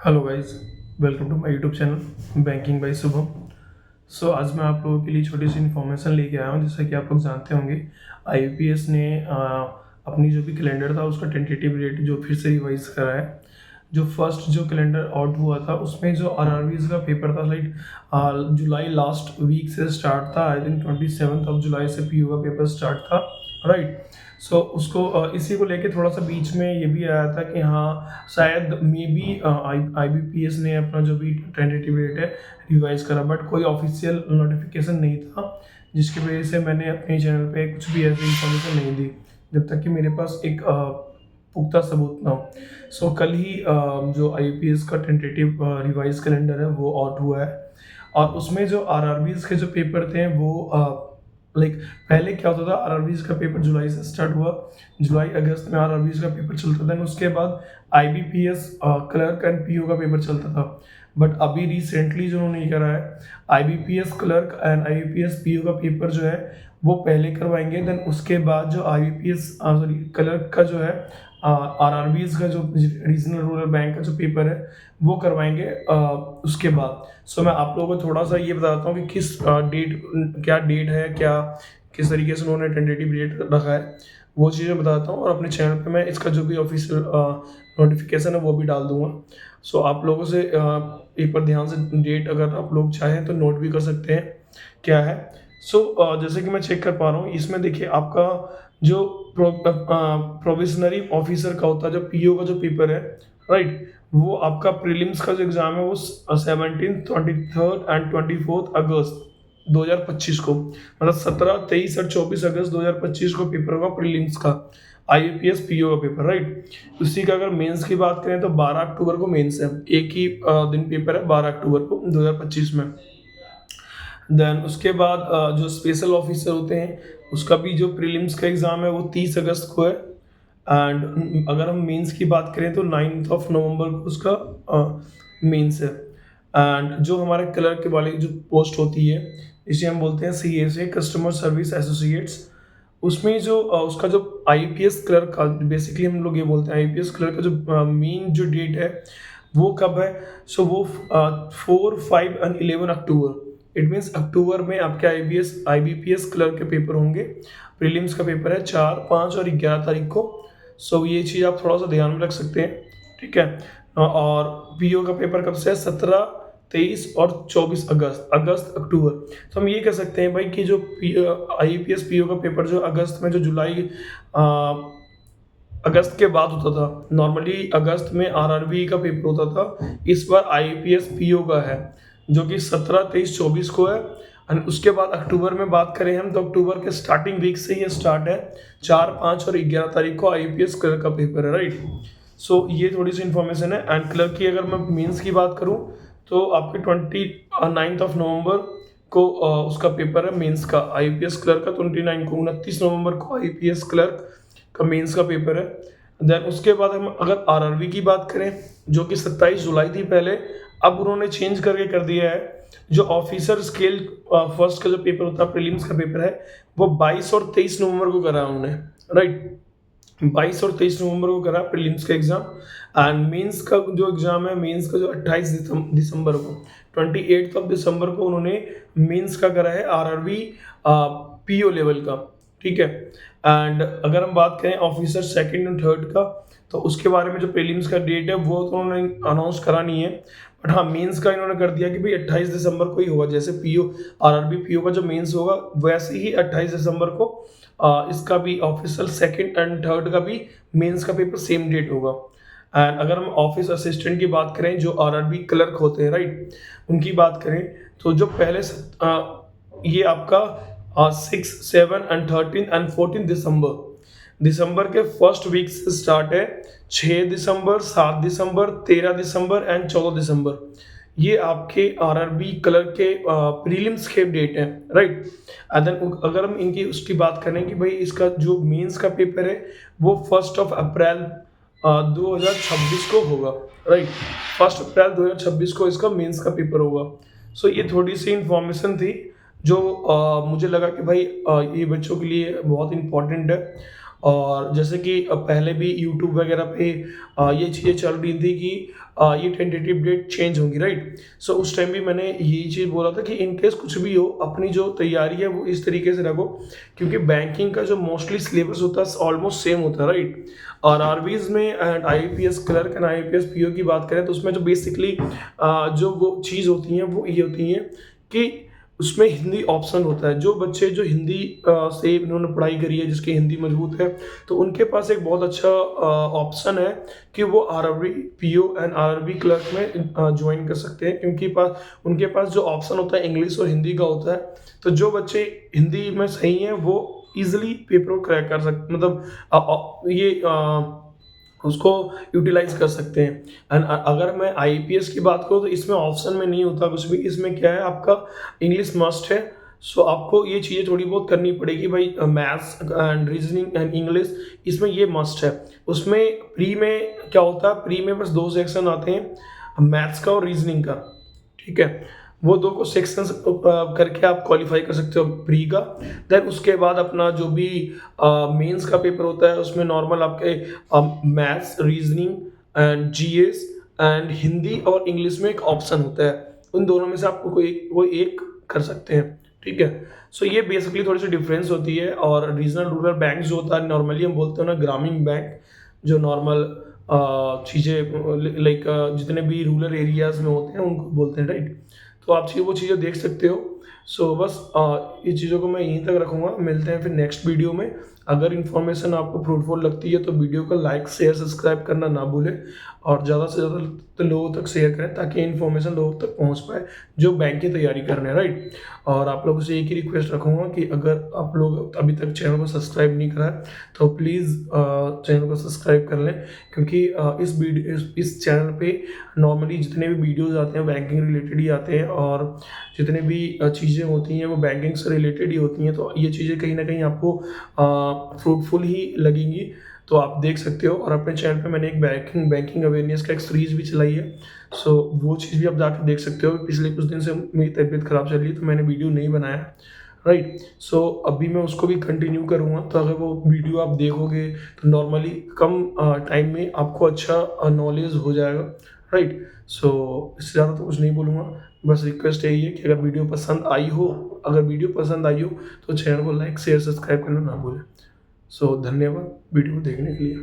Hello guys, welcome to my YouTube channel banking by Shubham. आज मैं आप लोगों के लिए छोटी सी इन्फॉर्मेशन लेके आया हूँ। जैसा कि आप लोग जानते होंगे, आईबीपीएस ने अपनी जो भी कैलेंडर था उसका टेंटेटिव रेट जो फिर से रिवाइज करा है। जो फर्स्ट जो कैलेंडर आउट हुआ था उसमें जो आरआरबीज का पेपर था लाइक जुलाई लास्ट वीक से स्टार्ट था। आई थिंक 27 जुलाई से पीयू का पेपर स्टार्ट था, राइट। उसको इसी को लेके थोड़ा सा बीच में ये भी आया था कि हाँ शायद मे बी आईबीपीएस ने अपना जो भी टेंटेटिव रेट है रिवाइज करा, बट कोई ऑफिशियल नोटिफिकेशन नहीं था, जिसकी वजह से मैंने अपने चैनल पे कुछ भी ऐसी इन्फॉर्मेशन नहीं दी जब तक कि मेरे पास एक पुख्ता सबूत ना हो। कल ही जो आईपीएस का टेंटेटिव रिवाइज कैलेंडर है वो आउट हुआ है, और उसमें जो आरआरबीज के जो पेपर थे वो लाइक पहले क्या होता था, आरआरबीज का पेपर जुलाई से स्टार्ट हुआ, जुलाई अगस्त में आरआरबीज का पेपर चलता था, उसके बाद आईबीपीएस क्लर्क एंड पीओ का पेपर चलता था। बट अभी रिसेंटली जो उन्होंने करा है, IBPS clerk and IBPS PO का पेपर जो है वो पहले करवाएंगे, देन उसके बाद जो आईबीपीएस सॉरी क्लर्क का जो है आरआरबीज का जो रीजनल रूरल बैंक का जो पेपर है वो करवाएंगे उसके बाद। मैं आप लोगों को थोड़ा सा ये बताता हूँ कि किस डेट क्या डेट है, क्या किस तरीके से उन्होंने टेंटेटिव डेट रखा है, वो चीज़ें बताता हूँ। और अपने चैनल पे मैं इसका जो भी ऑफिशियल नोटिफिकेशन है वो भी डाल दूंगा। आप लोगों से एक बार ध्यान से डेट अगर आप लोग चाहें तो नोट भी कर सकते हैं क्या है। जैसे कि मैं चेक कर पा रहा हूँ, इसमें देखिए आपका जो प्रोविजनरी ऑफिसर का होता है, जो पीओ का जो पेपर है, राइट, वो आपका प्रीलिम्स का जो एग्जाम है वो 17, 23 एंड 24 अगस्त 2025 को, मतलब 17, 23 और 24 अगस्त 2025 को पेपर होगा प्रीलिम्स का, आईपीएस पीओ का पेपर, राइट। उसी का अगर मेंस की बात करें तो 12 अक्टूबर को मेंस है, एक ही दिन पेपर है 12 अक्टूबर को 2025 में। देन उसके बाद जो स्पेशल ऑफिसर होते हैं उसका भी जो प्रीलिम्स का एग्ज़ाम है वो 30 अगस्त को है। एंड अगर हम मेंस की बात करें तो 9 नवंबर को उसका मेंस है। एंड जो हमारे क्लर्क के वाली जो पोस्ट होती है, इसे हम बोलते हैं सीएसए, कस्टमर सर्विस एसोसिएट्स। उसमें जो उसका जो आईपीएस क्लर्क का, बेसिकली हम लोग ये बोलते हैं आईपीएस क्लर्क का जो मेन जो डेट है वो कब है, वो 4, 5 एंड 11 अक्टूबर। इट मीन्स अक्टूबर में आपके आईबीपीएस क्लर्क के पेपर होंगे। प्रीलिम्स का पेपर है 4, 5 और 11 तारीख को। ये चीज़ आप थोड़ा सा ध्यान में रख सकते हैं, ठीक है। और पीओ का पेपर कब से है, 17, 23 और 24 अगस्त अक्टूबर। हम ये कह सकते हैं भाई कि जो आईपीएस पीओ का पेपर जो अगस्त में, जो जुलाई अगस्त के बाद होता था, नॉर्मली अगस्त में आरआरबी का पेपर होता था, इस बार आईपीएस पीओ का है जो कि 17, 23, 24 को है। एंड उसके बाद अक्टूबर में बात करें हम तो अक्टूबर के स्टार्टिंग वीक से ये स्टार्ट है, 4, 5 और 11 तारीख को आईपीएस क्लर्क का पेपर है, राइट। ये थोड़ी सी इन्फॉर्मेशन है। एंड क्लर्क की अगर मैं मेंस की बात करूँ तो आपके 29 नवंबर को उसका पेपर है मेंस का, आईपीएस क्लर्क का 29 को, 29 नवंबर को आईपीएस क्लर्क का मेंस का पेपर है। देन उसके बाद हम अगर आरआरबी की बात करें जो कि 27 जुलाई थी पहले, अब उन्होंने चेंज करके कर दिया है, जो ऑफिसर स्केल फर्स्ट का जो पेपर होता है, प्रीलिम्स का पेपर है, वो 22 और 23 नवंबर को करा उन्होंने, राइट। 22 और 23 नवंबर को करा प्रीलिम्स का एग्जाम। एंड मेंस का जो एग्जाम है, मेंस का जो 28 दिसंबर को, 28 दिसंबर को उन्होंने मेंस का करा है आरआरबी पीओ लेवल का, ठीक है। एंड अगर हम बात करें ऑफिसर सेकंड और थर्ड का, तो उसके बारे में जो प्रीलिम्स का डेट है वो तो उन्होंने अनाउंस करा नहीं है, बट हाँ मेंस का इन्होंने कर दिया कि भाई 28 दिसंबर को ही होगा। जैसे पीओ आरआरबी पीओ का जो मेंस होगा वैसे ही 28 दिसंबर को इसका भी ऑफिशियल सेकंड एंड थर्ड का भी मेंस का पेपर सेम डेट होगा। एंड अगर हम ऑफिस असिस्टेंट की बात करें जो आरआरबी क्लर्क होते हैं, राइट, उनकी बात करें तो जो पहले ये आपका 6, 7 एंड 13 एंड 14 दिसंबर के फर्स्ट वीक से स्टार्ट है। 6 दिसंबर, 7 दिसंबर, 13 दिसंबर एंड 14 दिसंबर, ये आपके आरआरबी क्लर्क के प्रीलिम्स के डेट हैं, राइट। एंड देन अगर हम इनकी उसकी बात करें कि भाई इसका जो मेंस का पेपर है वो 1 अप्रैल 2026 को होगा, राइट। 1 अप्रैल 2026 को इसका मेंस का पेपर होगा। ये थोड़ी सी इंफॉर्मेशन थी जो मुझे लगा कि भाई ये बच्चों के लिए बहुत इंपॉर्टेंट है। और जैसे कि पहले भी यूट्यूब वगैरह पे ये चीज़ें चल रही थी कि ये टेंटेटिव डेट चेंज होंगी, राइट? सो उस टाइम भी मैंने यही चीज़ बोला था कि इन केस कुछ भी हो, अपनी जो तैयारी है वो इस तरीके से रखो, क्योंकि बैंकिंग का जो मोस्टली सिलेबस होता है ऑलमोस्ट सेम होता है, राइट? और आरबीज में and IPS clerk and IPS PO की बात करें तो उसमें जो बेसिकली जो वो चीज़ होती हैं वो ये होती हैं कि उसमें हिंदी ऑप्शन होता है। जो बच्चे जो हिंदी से इन्होंने पढ़ाई करी है, जिसकी हिंदी मजबूत है, तो उनके पास एक बहुत अच्छा ऑप्शन है कि वो RRB PO and RRB clerk में ज्वाइन कर सकते हैं, क्योंकि उनके पास जो ऑप्शन होता है इंग्लिश और हिंदी का होता है। तो जो बच्चे हिंदी में सही हैं वो ईजिली पेपर को क्रैक कर सकते, मतलब उसको यूटिलाइज कर सकते हैं। एंड अगर मैं आईपीएस की बात करूँ तो इसमें ऑप्शन में नहीं होता कुछ भी, इसमें क्या है, आपका इंग्लिश मस्ट है। सो आपको ये चीज़ें थोड़ी बहुत करनी पड़ेगी भाई, maths and reasoning and English, इसमें ये मस्ट है। उसमें प्री में क्या होता है, प्री में बस 2 सेक्शन आते हैं, मैथ्स का और रीजनिंग का, ठीक है? वो 2 को सेक्शंस करके आप क्वालिफाई कर सकते हो प्री का। देन उसके बाद अपना जो भी मेंस का पेपर होता है उसमें नॉर्मल आपके maths, reasoning and GS and Hindi और इंग्लिश में एक ऑप्शन होता है। उन दोनों में से आपको कोई एक कर सकते हैं, ठीक है? सो ये बेसिकली थोड़ी सी डिफरेंस होती है। और रीजनल रूरल बैंक जो होता है, नॉर्मली हम बोलते हैं ना ग्रामीण बैंक, जो नॉर्मल चीज़ें लाइक जितने भी रूरल एरियाज में होते हैं उनको बोलते हैं, राइट? तो आप वो चीज़ें देख सकते हो। सो बस ये चीज़ों को मैं यहीं तक रखूँगा। मिलते हैं फिर नेक्स्ट वीडियो में। अगर इन्फॉर्मेशन आपको फ्रूटफुल लगती है तो वीडियो को लाइक शेयर सब्सक्राइब करना ना भूलें, और ज़्यादा से ज़्यादा तो लोगों तक शेयर करें ताकि इन्फॉर्मेशन लोगों तक पहुंच पाए जो बैंक की तैयारी कर रहे हैं, राइट? और आप लोगों से एक ही रिक्वेस्ट रखूँगा कि अगर आप लोग अभी तक चैनल को सब्सक्राइब नहीं करा है तो प्लीज़ चैनल को सब्सक्राइब कर लें, क्योंकि इस चैनल पे नॉर्मली जितने भी वीडियोज़ आते हैं बैंकिंग रिलेटेड ही आते हैं, और जितने भी चीज़ें होती हैं वो बैंकिंग से रिलेटेड ही होती हैं। तो ये चीज़ें कहीं ना कहीं आपको फ्रूटफुल ही लगेंगी, तो आप देख सकते हो। और अपने चैनल पे मैंने एक बैंकिंग अवेयरनेस का एक सीरीज़ भी चलाई है, सो वो चीज़ भी आप जाकर देख सकते हो। पिछले कुछ दिन से मेरी तबीयत ख़राब चल रही है तो मैंने वीडियो नहीं बनाया, राइट? सो अभी मैं उसको भी कंटिन्यू करूँगा, तो अगर वो वीडियो आप देखोगे तो नॉर्मली कम टाइम में आपको अच्छा नॉलेज हो जाएगा, राइट? सो इससे ज़्यादा तो कुछ नहीं बोलूँगा, बस रिक्वेस्ट यही है कि अगर वीडियो पसंद आई हो, तो चैनल को लाइक शेयर सब्सक्राइब करना ना भूलें। सो धन्यवाद वीडियो को देखने के लिए।